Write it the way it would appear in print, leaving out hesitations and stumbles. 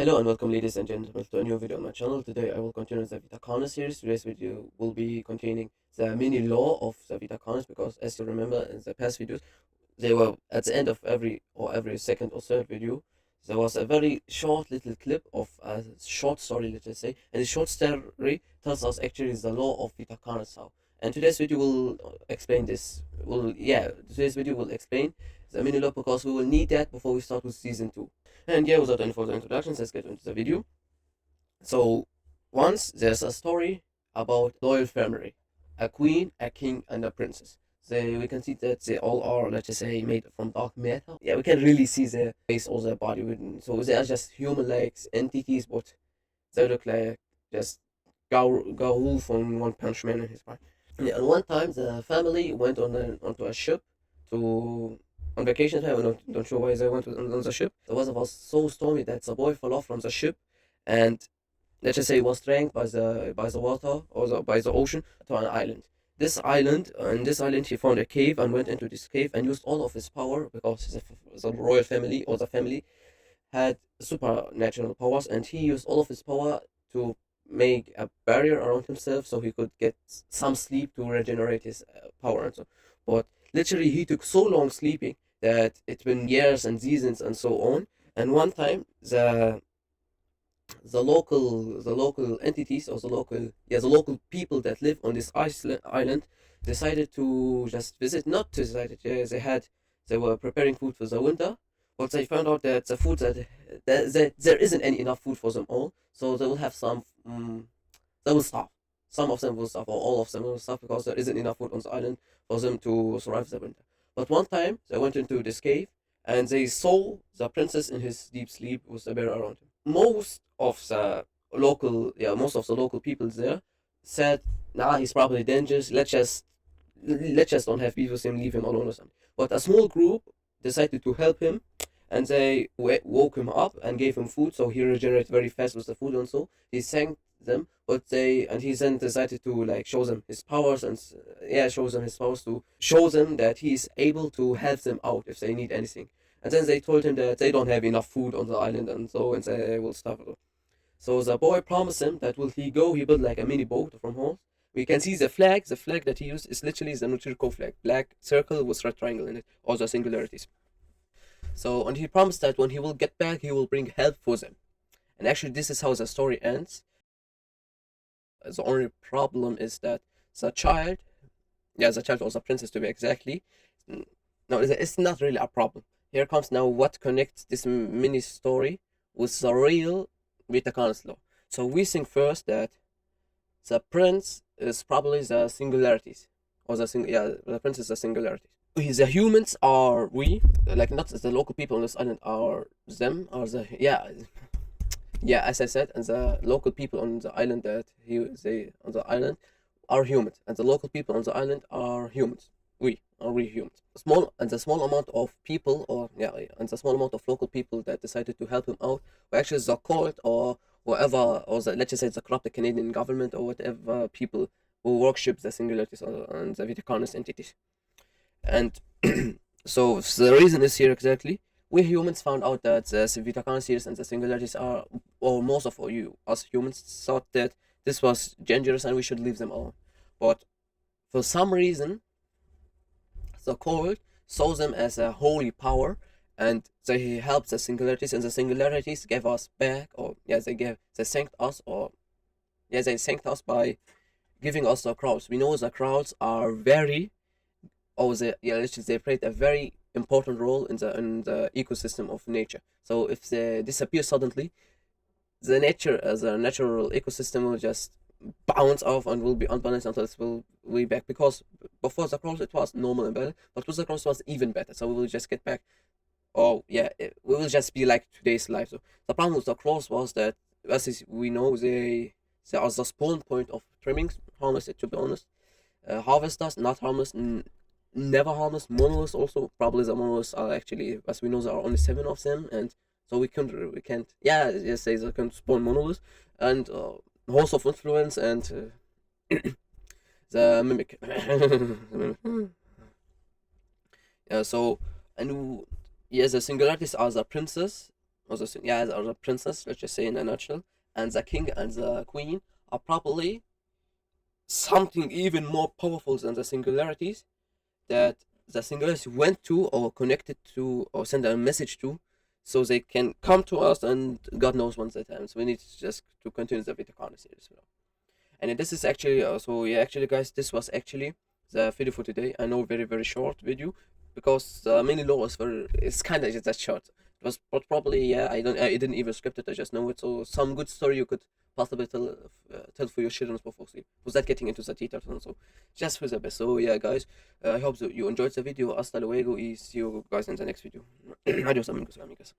Hello and welcome ladies and gentlemen to a new video on my channel. Today I will continue the Vita Carnis series. Today's video will be containing the mini law of the Vita Carnis, because as you remember in the past videos, they were at the end of every second or third video there was a very short little clip of a short story, let's just say, and the short story tells us actually the law of Vita Carnis how. And today's video will explain this. Today's video will explain the mini law, because we will need that before we start with season 2. And yeah, without any further introductions, let's get into the video. So, once there's a story about royal family, a queen, a king, and a princess. We can see that they all are, let's just say, made from dark matter. Yeah, we can really see their face or their body. So they are just human-like entities, but they look like just Garou from One Punch Man in his prime. Yeah, and one time the family went onto a ship to on vacation time. I'm not sure why they went on the ship. The weather was so stormy that the boy fell off from the ship, and let's just say he was dragged by the water or by the ocean to an island. On this island, he found a cave and went into this cave and used all of his power, because the royal family or the family had supernatural powers, and he used all of his power to make a barrier around himself so he could get some sleep to regenerate his power and so. But literally, he took so long sleeping that it's been years and seasons and so on. And one time, the local entities, or the local people that live on this island decided to just visit. Not decided, yeah, they were preparing food for the winter, but they found out that the food that there isn't any enough food for them all, so they will have they will starve. Some of them will starve, or all of them will starve, because there isn't enough food on the island for them to survive the winter. But one time they went into this cave and they saw the princess in his deep sleep with the bear around him. Most of the local people there said, "Nah, he's probably dangerous. Let's just don't have beef with him. Leave him alone or something." But a small group decided to help him, and they woke him up and gave him food, so he regenerated very fast with the food. And so he thanked them, and he then decided to like show them his powers, and shows them his powers to show them that he's able to help them out if they need anything. And then they told him that they don't have enough food on the island, and they will starve. So the boy promised him that will he go, he built like a mini boat from horse. We can see the flag. The flag that he used is literally the Nutrico flag, black circle with red triangle in it, all the singularities. So, and he promised that when he will get back, he will bring help for them. And actually, this is how the story ends. The only problem is that the child, the child or the princess to be exactly, no, it's not really a problem. Here comes now what connects this mini story with the real Vita Carnis law. So we think first that the prince is probably the singularities, or the prince is the singularities. The humans are we, like not the local people on this island are them, or as I said, and the local people on the island they on the island are humans, and the local people on the island are humans. We are we humans. The small amount of people, and the small amount of local people that decided to help him out were actually the court or whatever, or let's just say the corrupt Canadian government or whatever people who worship the singularities and the Vita Carnis entities. And so the reason is here exactly. We humans found out that the Vita Carnis series and the singularities are, or most of us humans thought that this was dangerous and we should leave them alone. But for some reason, the court saw them as a holy power, and they helped the singularities, and the singularities gave us back, they thanked us by giving us the crowds. We know the crowds are very, they played a very important role in the ecosystem of nature. So if they disappear suddenly, the natural ecosystem will just bounce off and will be unbalanced until it will be back. Because before the cross it was normal and better, but with the cross it was even better. So we will just get back. We will just be like today's life. So the problem with the cross was that, as we know, they are the spawn point of trimmings, harmless to be honest. Harvesters, not harmless, never harmless. Monoliths also, probably the monoliths are actually, as we know, there are only 7 of them, and so we can't say they can spawn monoliths. And host of influence and the mimic. Yeah, so, and yes, the singularities are the princess, yeah, or the princess, let's just say in a nutshell, and the king and the queen are probably something even more powerful than the singularities that the singularity went to or connected to or send a message to, so they can come to us, and God knows when's the time. So we need to just to continue the Vita Carnis series. And this is actually so yeah, actually guys, this was actually the video for today. I know, very very short video, because mini law is very, it's kind of just that short. It was probably, yeah, I didn't even script it, I just know it. So some good story you could possibly tell for your children before sleep, without getting into the details. And so just for the best. So yeah guys, I hope that you enjoyed the video. Hasta luego, y see you guys in the next video. Adios amigos, amigas.